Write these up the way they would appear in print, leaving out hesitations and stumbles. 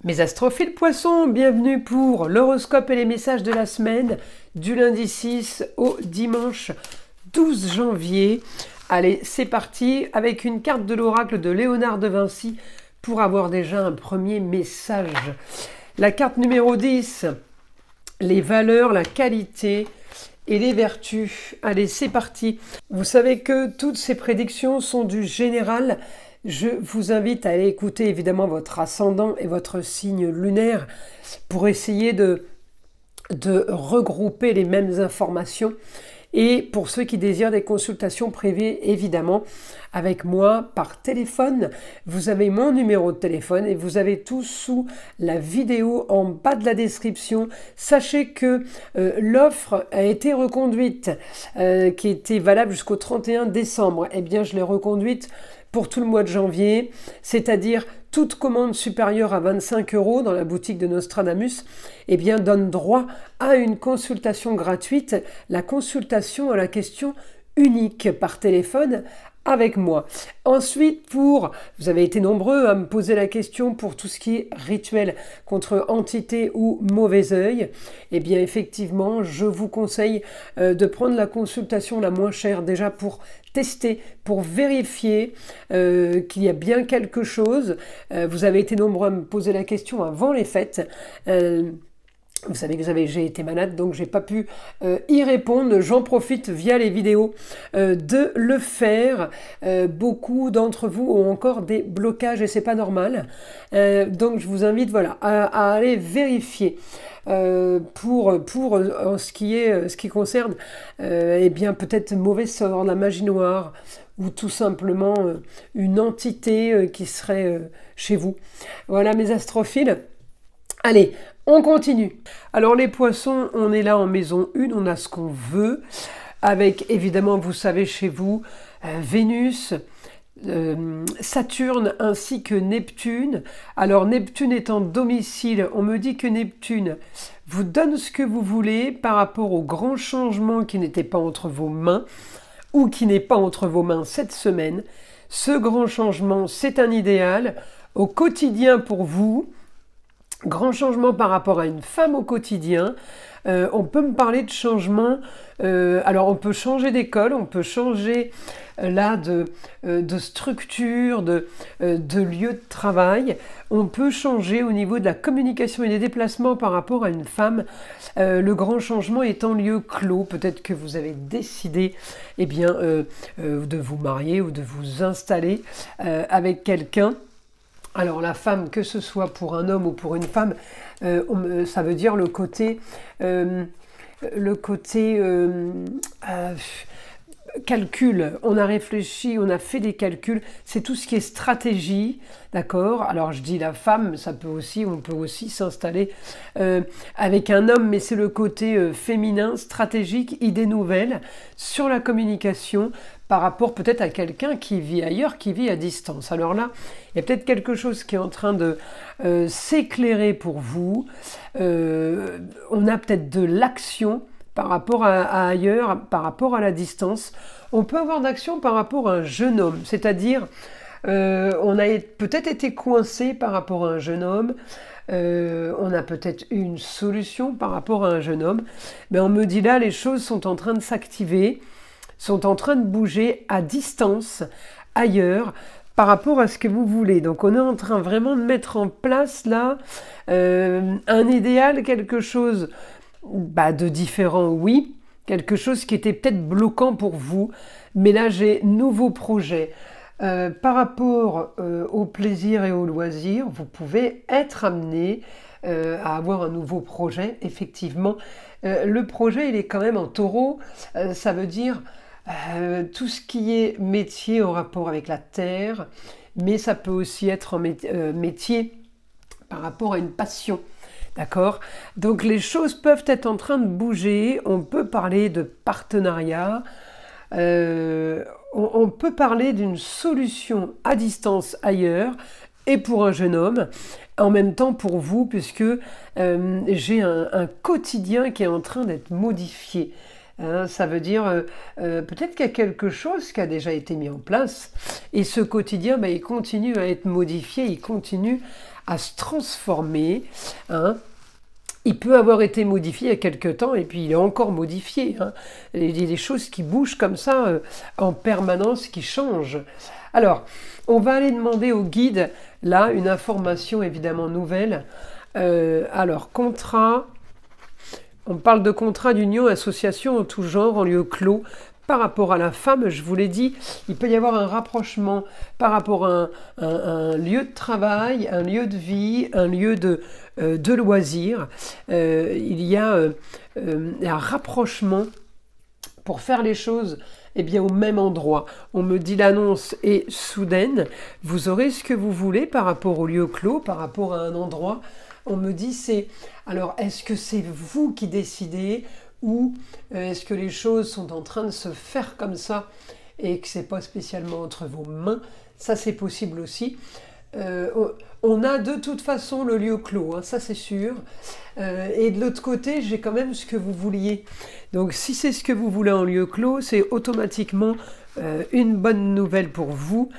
Mes astrophiles poissons, bienvenue pour l'horoscope et les messages de la semaine du lundi 6 au dimanche 12 janvier. Allez, c'est parti avec une carte de l'oracle de Léonard de Vinci pour avoir déjà un premier message. La carte numéro 10, les valeurs, la qualité et les vertus. Allez, c'est parti. Vous savez que toutes ces prédictions sont du général. Je vous invite à aller écouter évidemment votre ascendant et votre signe lunaire pour essayer de regrouper les mêmes informations. Et pour ceux qui désirent des consultations privées, évidemment, avec moi par téléphone, vous avez mon numéro de téléphone et vous avez tout sous la vidéo en bas de la description. Sachez que l'offre a été reconduite, qui était valable jusqu'au 31 décembre. Eh bien, je l'ai reconduite pour tout le mois de janvier, c'est-à-dire toute commande supérieure à 25 € dans la boutique de Nostradamus, eh bien, donne droit à une consultation gratuite, la consultation à la question unique par téléphone avec moi. Ensuite, vous avez été nombreux à me poser la question pour tout ce qui est rituel contre entité ou mauvais œil. Eh bien, effectivement, je vous conseille de prendre la consultation la moins chère déjà pour tester, pour vérifier qu'il y a bien quelque chose. Vous avez été nombreux à me poser la question avant les fêtes. Vous savez que j'ai été malade, donc j'ai pas pu y répondre. J'en profite via les vidéos de le faire. Beaucoup d'entre vous ont encore des blocages et c'est pas normal. Donc je vous invite voilà, à aller vérifier. Pour ce qui concerne eh bien peut-être mauvais sort, la magie noire ou tout simplement une entité qui serait chez vous. Voilà mes astrophiles. Allez, on continue. Alors les poissons, on est là en maison 1, on a ce qu'on veut, avec évidemment, vous savez, chez vous, Vénus, Saturne ainsi que Neptune. Alors Neptune est en domicile, on me dit que Neptune vous donne ce que vous voulez par rapport au grand changement qui n'était pas entre vos mains ou qui n'est pas entre vos mains cette semaine. Ce grand changement, c'est un idéal au quotidien pour vous. Grand changement par rapport à une femme au quotidien. On peut me parler de changement. Alors on peut changer d'école, on peut changer là de structure, de lieu de travail. On peut changer au niveau de la communication et des déplacements par rapport à une femme. Le grand changement est en lieu clos. Peut-être que vous avez décidé eh bien, de vous marier ou de vous installer avec quelqu'un. Alors la femme, que ce soit pour un homme ou pour une femme, ça veut dire le côté calcul. On a réfléchi, on a fait des calculs. C'est tout ce qui est stratégie, d'accord? Alors je dis la femme, on peut aussi s'installer avec un homme, mais c'est le côté féminin, stratégique, idée nouvelle sur la communication par rapport peut-être à quelqu'un qui vit ailleurs, qui vit à distance. Alors là, il y a peut-être quelque chose qui est en train de s'éclairer pour vous. On a peut-être de l'action par rapport à ailleurs, par rapport à la distance. On peut avoir d'action par rapport à un jeune homme, c'est-à-dire on a peut-être été coincé par rapport à un jeune homme, on a peut-être eu une solution par rapport à un jeune homme, mais on me dit là, les choses sont en train de s'activer, sont en train de bouger à distance, ailleurs, par rapport à ce que vous voulez. Donc on est en train vraiment de mettre en place là un idéal, quelque chose de différent, oui, quelque chose qui était peut-être bloquant pour vous, mais là j'ai nouveau projet. Par rapport au plaisir et au loisir, vous pouvez être amené à avoir un nouveau projet, effectivement. Le projet, il est quand même en taureau, ça veut dire tout ce qui est métier en rapport avec la terre, mais ça peut aussi être un métier par rapport à une passion. D'accord? Donc les choses peuvent être en train de bouger, on peut parler de partenariat, on peut parler d'une solution à distance ailleurs, et pour un jeune homme, en même temps pour vous, puisque j'ai un quotidien qui est en train d'être modifié. Hein, ça veut dire peut-être qu'il y a quelque chose qui a déjà été mis en place, et ce quotidien, il continue à être modifié, il continue à se transformer, hein. Il peut avoir été modifié il y a quelque temps et puis il est encore modifié, hein. Il y a des choses qui bougent comme ça en permanence, qui changent. Alors, on va aller demander au guide, là, une information évidemment nouvelle. Alors, contrat, on parle de contrat d'union, association en tout genre, en lieu clos. Par rapport à la femme, je vous l'ai dit, il peut y avoir un rapprochement par rapport à un lieu de travail, un lieu de vie, un lieu de loisirs. Il y a un rapprochement pour faire les choses au même endroit. On me dit l'annonce est soudaine. Vous aurez ce que vous voulez par rapport au lieu clos, par rapport à un endroit. On me dit c'est... Alors, est-ce que c'est vous qui décidez ou est-ce que les choses sont en train de se faire comme ça et que c'est pas spécialement entre vos mains? Ça, c'est possible aussi. On a de toute façon le lieu clos, hein, ça c'est sûr. Et de l'autre côté, j'ai quand même ce que vous vouliez. Donc si c'est ce que vous voulez en lieu clos, c'est automatiquement une bonne nouvelle pour vous.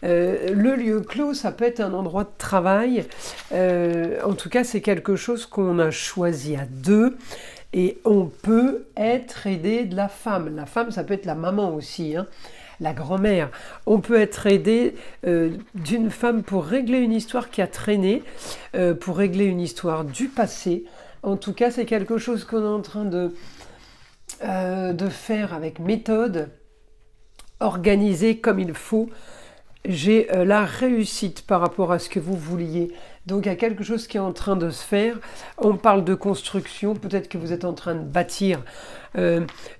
Le lieu clos, ça peut être un endroit de travail. En tout cas, c'est quelque chose qu'on a choisi à deux. Et on peut être aidé de la femme. La femme, ça peut être la maman aussi, hein, la grand-mère. On peut être aidé d'une femme pour régler une histoire qui a traîné, pour régler une histoire du passé. En tout cas, c'est quelque chose qu'on est en train de faire avec méthode, organisé comme il faut. J'ai la réussite par rapport à ce que vous vouliez. Donc il y a quelque chose qui est en train de se faire. On parle de construction, peut-être que vous êtes en train de bâtir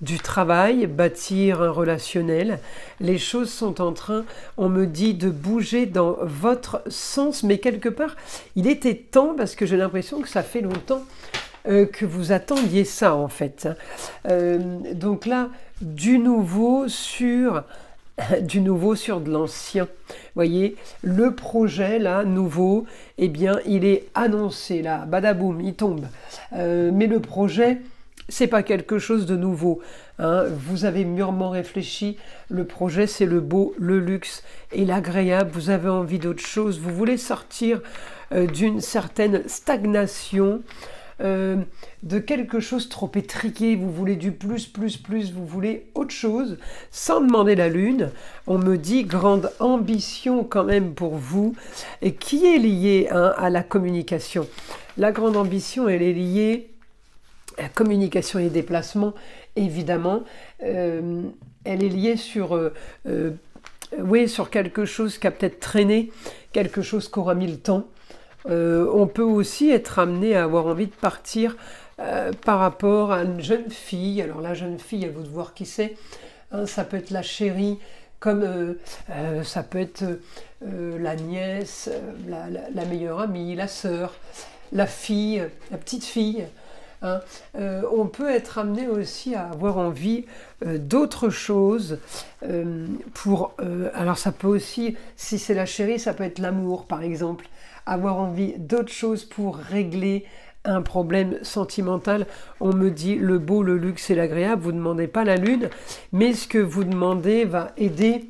du travail, bâtir un relationnel. Les choses sont en train, on me dit, de bouger dans votre sens, mais quelque part, il était temps, parce que j'ai l'impression que ça fait longtemps que vous attendiez ça en fait. Donc là, du nouveau sur de l'ancien. Voyez, le projet là, nouveau, eh bien, il est annoncé là, badaboum, il tombe. Mais le projet, c'est pas quelque chose de nouveau, hein. Vous avez mûrement réfléchi, le projet c'est le beau, le luxe et l'agréable, vous avez envie d'autre chose, vous voulez sortir d'une certaine stagnation, de quelque chose trop étriqué, vous voulez du plus, vous voulez autre chose, sans demander la lune. On me dit grande ambition quand même pour vous, et qui est liée à la communication. La grande ambition, elle est liée à la communication et déplacement, évidemment. Elle est liée sur quelque chose qui a peut-être traîné, quelque chose qui aura mis le temps. On peut aussi être amené à avoir envie de partir par rapport à une jeune fille. Alors la jeune fille, à vous de voir qui c'est, hein, ça peut être la chérie, comme ça peut être la nièce, la meilleure amie, la sœur, la fille, la petite fille, hein. On peut être amené aussi à avoir envie d'autres choses alors ça peut aussi, si c'est la chérie, ça peut être l'amour par exemple, avoir envie d'autres choses pour régler un problème sentimental. On me dit le beau, le luxe et l'agréable, vous ne demandez pas la lune, mais ce que vous demandez va aider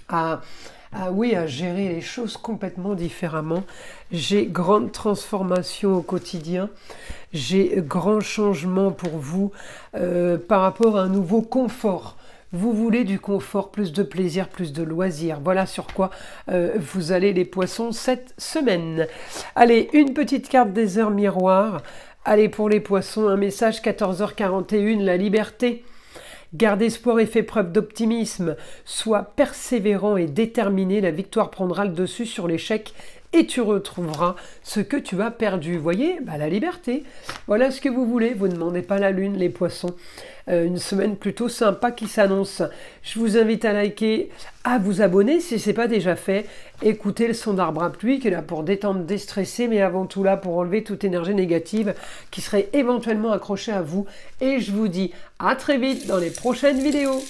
à gérer les choses complètement différemment. J'ai grande transformation au quotidien, j'ai grand changement pour vous par rapport à un nouveau confort. Vous voulez du confort, plus de plaisir, plus de loisirs. Voilà sur quoi vous allez les poissons cette semaine. Allez, une petite carte des heures miroirs. Allez, pour les poissons, un message 14h41, la liberté. Garde espoir et fais preuve d'optimisme. Sois persévérant et déterminé. La victoire prendra le dessus sur l'échec et tu retrouveras ce que tu as perdu. Vous voyez, la liberté. Voilà ce que vous voulez. Vous ne demandez pas la lune, les poissons. Une semaine plutôt sympa qui s'annonce. Je vous invite à liker, à vous abonner si ce n'est pas déjà fait. Écoutez le son d'arbre à pluie qui est là pour détendre, déstresser, mais avant tout là pour enlever toute énergie négative qui serait éventuellement accrochée à vous. Et je vous dis à très vite dans les prochaines vidéos.